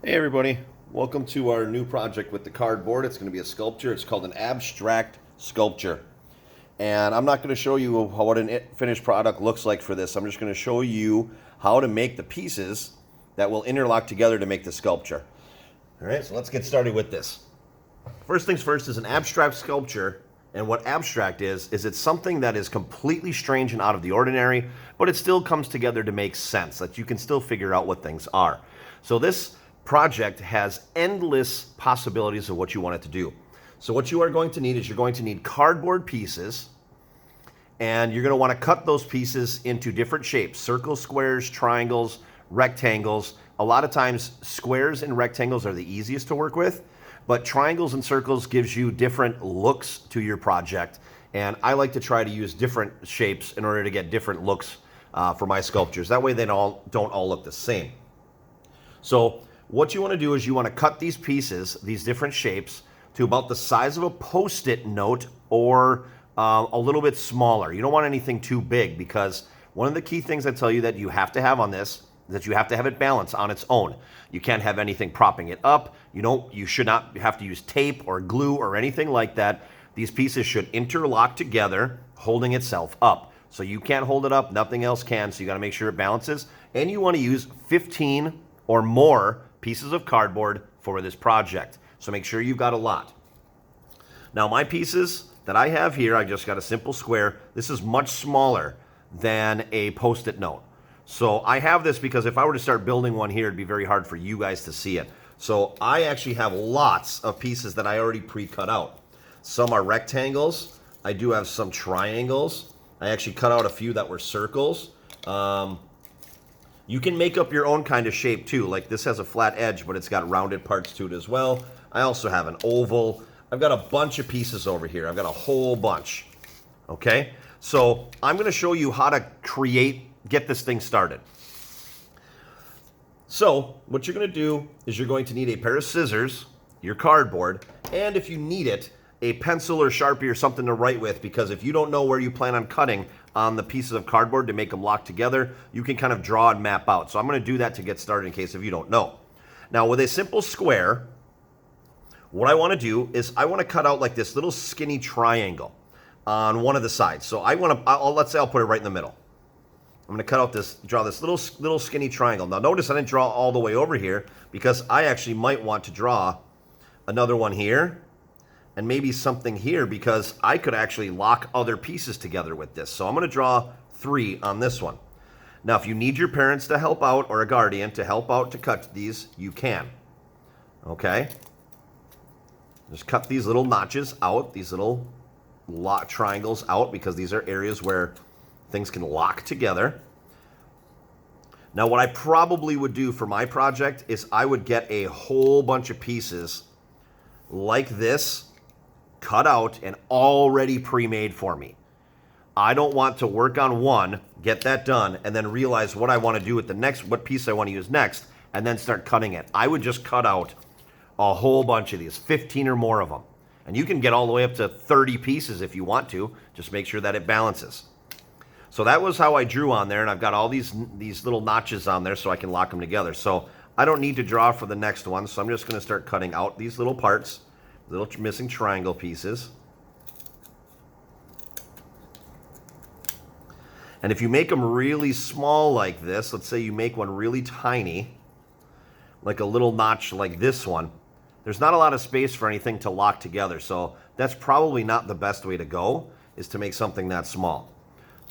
Hey everybody, welcome to our new project with the cardboard. It's going to be a sculpture. It's called an abstract sculpture. And I'm not going to show you what an finished product looks like for this. I'm just going to show you how to make the pieces that will interlock together to make the sculpture. All right, so let's get started with this. First things first is an abstract sculpture. And what abstract is it's something that is completely strange and out of the ordinary, but it still comes together to make sense, that you can still figure out what things are. So this project has endless possibilities of what you want it to do. So what you are going to need is you're going to need cardboard pieces, and you're going to want to cut those pieces into different shapes: circles, squares, triangles, rectangles. A lot of times squares and rectangles are the easiest to work with, but triangles and circles gives you different looks to your project, and I like to try to use different shapes in order to get different looks for my sculptures. That way they don't all look the same. So what you want to do is you want to cut these pieces, these different shapes, to about the size of a Post-it note or a little bit smaller. You don't want anything too big, because one of the key things I tell you that you have to have on this is that you have to have it balanced on its own. You can't have anything propping it up. You should not have to use tape or glue or anything like that. These pieces should interlock together, holding itself up. So you can't hold it up, nothing else can, so you got to make sure it balances. And you want to use 15 or more pieces of cardboard for this project. So make sure you've got a lot. Now my pieces that I have here, I just got a simple square. This is much smaller than a Post-it note. So I have this because if I were to start building one here, it'd be very hard for you guys to see it. So I actually have lots of pieces that I already pre-cut out. Some are rectangles. I do have some triangles. I actually cut out a few that were circles. You can make up your own kind of shape too. Like this has a flat edge, but it's got rounded parts to it as well. I also have an oval. I've got a bunch of pieces over here. I've got a whole bunch. Okay? So I'm going to show you how to get this thing started. So what you're going to do is you're going to need a pair of scissors, your cardboard, and if you need it, a pencil or Sharpie or something to write with, because if you don't know where you plan on cutting on the pieces of cardboard to make them lock together, you can kind of draw and map out. So I'm going to do that to get started in case if you don't know. Now with a simple square, what I want to do is I want to cut out like this little skinny triangle on one of the sides. So let's say I'll put it right in the middle. I'm going to cut out draw this little skinny triangle. Now notice I didn't draw all the way over here, because I actually might want to draw another one here and maybe something here, because I could actually lock other pieces together with this. So I'm going to draw 3 on this one. Now, if you need your parents to help out or a guardian to help out to cut these, you can. Okay? Just cut these little notches out, these little triangles out, because these are areas where things can lock together. Now, what I probably would do for my project is I would get a whole bunch of pieces like this, cut out and already pre-made for me. I don't want to work on one, get that done, and then realize what I want to do with what piece I want to use next, and then start cutting it. I would just cut out a whole bunch of these, 15 or more of them. And you can get all the way up to 30 pieces if you want to. Just make sure that it balances. So that was how I drew on there, and I've got all these little notches on there so I can lock them together. So I don't need to draw for the next one, so I'm just going to start cutting out these little parts, little missing triangle pieces. And if you make them really small like this, let's say you make one really tiny, like a little notch like this one, there's not a lot of space for anything to lock together. So that's probably not the best way to go, is to make something that small.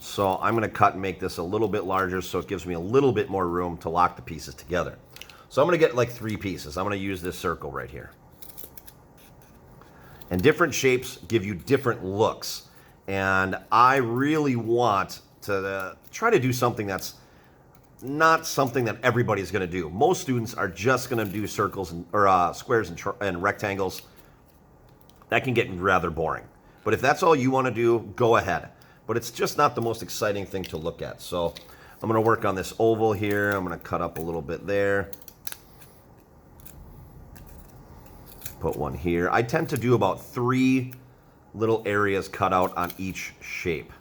So I'm going to cut and make this a little bit larger so it gives me a little bit more room to lock the pieces together. So I'm going to get like 3 pieces. I'm going to use this circle right here. And different shapes give you different looks. And I really want to try to do something that's not something that everybody's going to do. Most students are just going to do circles or squares and rectangles. That can get rather boring. But if that's all you want to do, go ahead. But it's just not the most exciting thing to look at. So I'm going to work on this oval here. I'm going to cut up a little bit there. Put one here. I tend to do about 3 little areas cut out on each shape.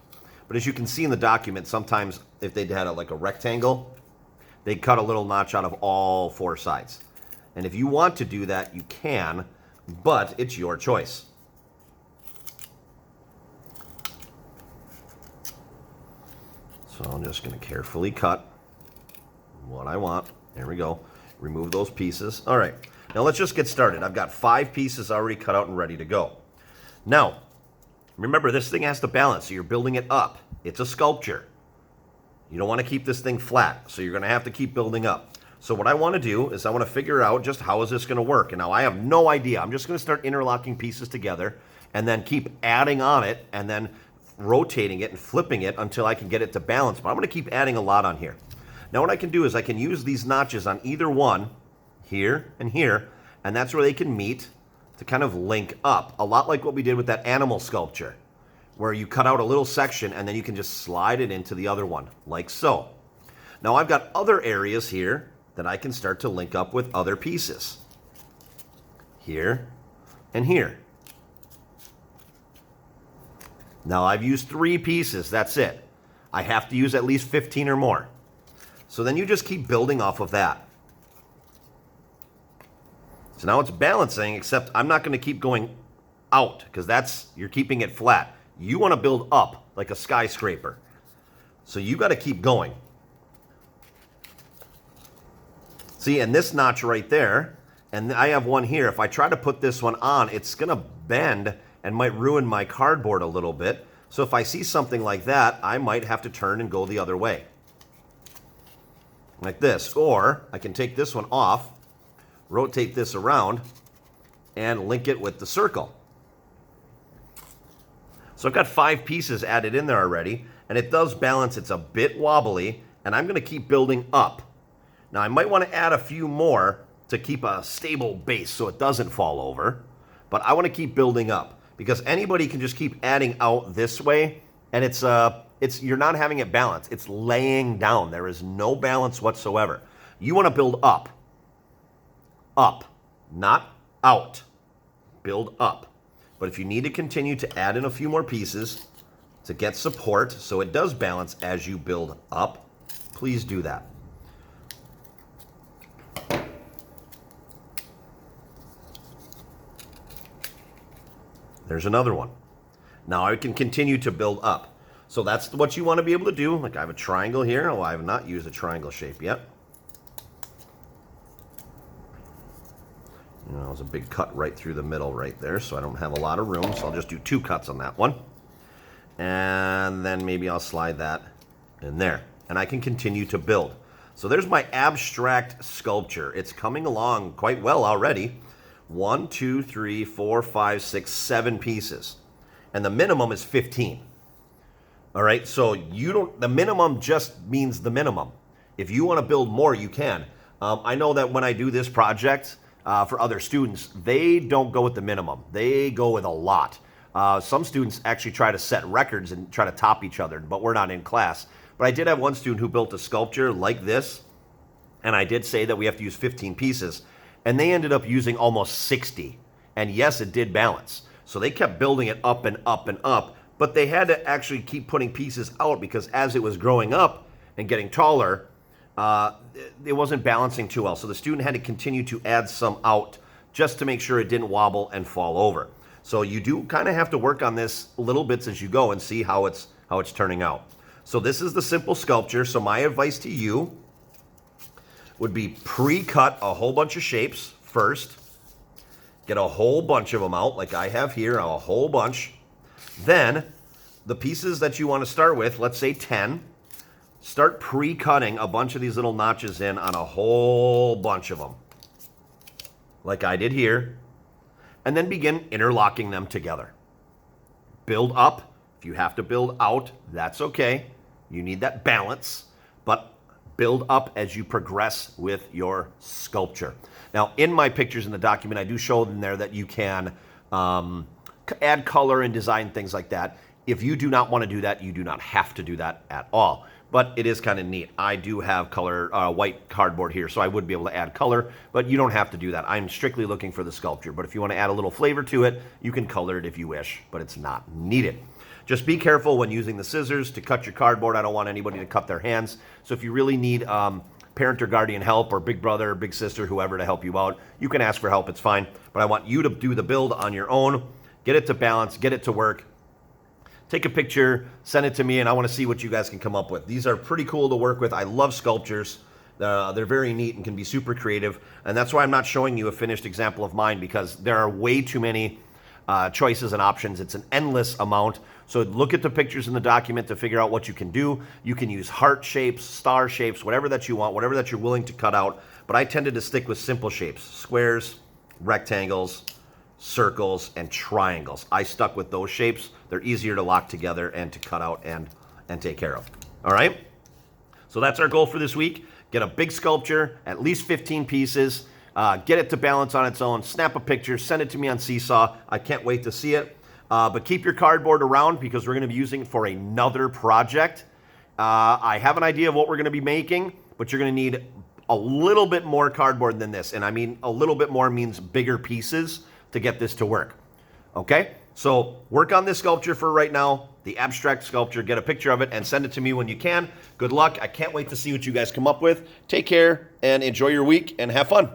But as you can see in the document, sometimes if they had like a rectangle, they cut a little notch out of all 4 sides. And if you want to do that, you can, but it's your choice. So I'm just going to carefully cut what I want. There we go. Remove those pieces. All right. Now let's just get started. I've got 5 pieces already cut out and ready to go. Now, remember, this thing has to balance, so you're building it up. It's a sculpture. You don't want to keep this thing flat, so you're going to have to keep building up. So what I want to do is I want to figure out just how is this going to work. And now I have no idea. I'm just going to start interlocking pieces together and then keep adding on it and then rotating it and flipping it until I can get it to balance. But I'm going to keep adding a lot on here. Now what I can do is I can use these notches on either one, here and here, and that's where they can meet to kind of link up, a lot like what we did with that animal sculpture, where you cut out a little section and then you can just slide it into the other one, like so. Now I've got other areas here that I can start to link up with other pieces. Here and here. Now I've used 3 pieces, that's it. I have to use at least 15 or more. So then you just keep building off of that. So now it's balancing, except I'm not going to keep going out because you're keeping it flat. You want to build up like a skyscraper. So you got to keep going. See, and this notch right there, and I have one here. If I try to put this one on, it's going to bend and might ruin my cardboard a little bit. So if I see something like that, I might have to turn and go the other way. Like this. Or I can take this one off, rotate this around, and link it with the circle. So I've got 5 pieces added in there already, and it does balance. It's a bit wobbly, and I'm going to keep building up. Now I might want to add a few more to keep a stable base so it doesn't fall over, but I want to keep building up because anybody can just keep adding out this way, and you're not having it balanced. It's laying down. There is no balance whatsoever. You want to build up. Up, not out. Build up. But if you need to continue to add in a few more pieces to get support so it does balance as you build up, please do that. There's another one. Now I can continue to build up. So that's what you want to be able to do. Like I have a triangle here. Oh, I have not used a triangle shape yet. You know, there's a big cut right through the middle right there, so I don't have a lot of room, so I'll just do 2 cuts on that one. And then maybe I'll slide that in there. And I can continue to build. So there's my abstract sculpture. It's coming along quite well already. 1, 2, 3, 4, 5, 6, 7 pieces. And the minimum is 15. All right, so the minimum just means the minimum. If you want to build more, you can. I know that when I do this project for other students, they don't go with the minimum. They go with a lot. Some students actually try to set records and try to top each other, but we're not in class. But I did have one student who built a sculpture like this, and I did say that we have to use 15 pieces, and they ended up using almost 60. And yes, it did balance. So they kept building it up and up and up, but they had to actually keep putting pieces out because as it was growing up and getting taller, it wasn't balancing too well. So the student had to continue to add some out just to make sure it didn't wobble and fall over. So you do kind of have to work on this little bits as you go and see how it's turning out. So this is the simple sculpture. So my advice to you would be pre-cut a whole bunch of shapes first. Get a whole bunch of them out like I have here, a whole bunch. Then the pieces that you want to start with, let's say 10, start pre-cutting a bunch of these little notches in on a whole bunch of them, like I did here, and then begin interlocking them together. Build up. If you have to build out, that's okay. You need that balance, but build up as you progress with your sculpture. Now, in my pictures in the document, I do show in there that you can add color and design things like that. If you do not want to do that, you do not have to do that at all. But it is kind of neat. I do have color, white cardboard here, so I would be able to add color, but you don't have to do that. I'm strictly looking for the sculpture, but if you want to add a little flavor to it, you can color it if you wish, but it's not needed. Just be careful when using the scissors to cut your cardboard. I don't want anybody to cut their hands. So if you really need parent or guardian help, or big brother, or big sister, whoever to help you out. You can ask for help, it's fine. But I want you to do the build on your own, get it to balance, get it to work. Take a picture, send it to me, and I want to see what you guys can come up with. These are pretty cool to work with. I love sculptures. They're very neat and can be super creative. And that's why I'm not showing you a finished example of mine, because there are way too many choices and options. It's an endless amount. So look at the pictures in the document to figure out what you can do. You can use heart shapes, star shapes, whatever that you want, whatever that you're willing to cut out. But I tended to stick with simple shapes: squares, rectangles, circles, and triangles. I stuck with those shapes. They're easier to lock together and to cut out and take care of. All right? So that's our goal for this week. Get a big sculpture, at least 15 pieces, get it to balance on its own, snap a picture, send it to me on Seesaw. I can't wait to see it. But keep your cardboard around, because we're going to be using it for another project. I have an idea of what we're going to be making, but you're going to need a little bit more cardboard than this. And I mean, a little bit more means bigger pieces to get this to work. Okay? So work on this sculpture for right now, the abstract sculpture. Get a picture of it and send it to me when you can. Good luck. I can't wait to see what you guys come up with. Take care and enjoy your week and have fun.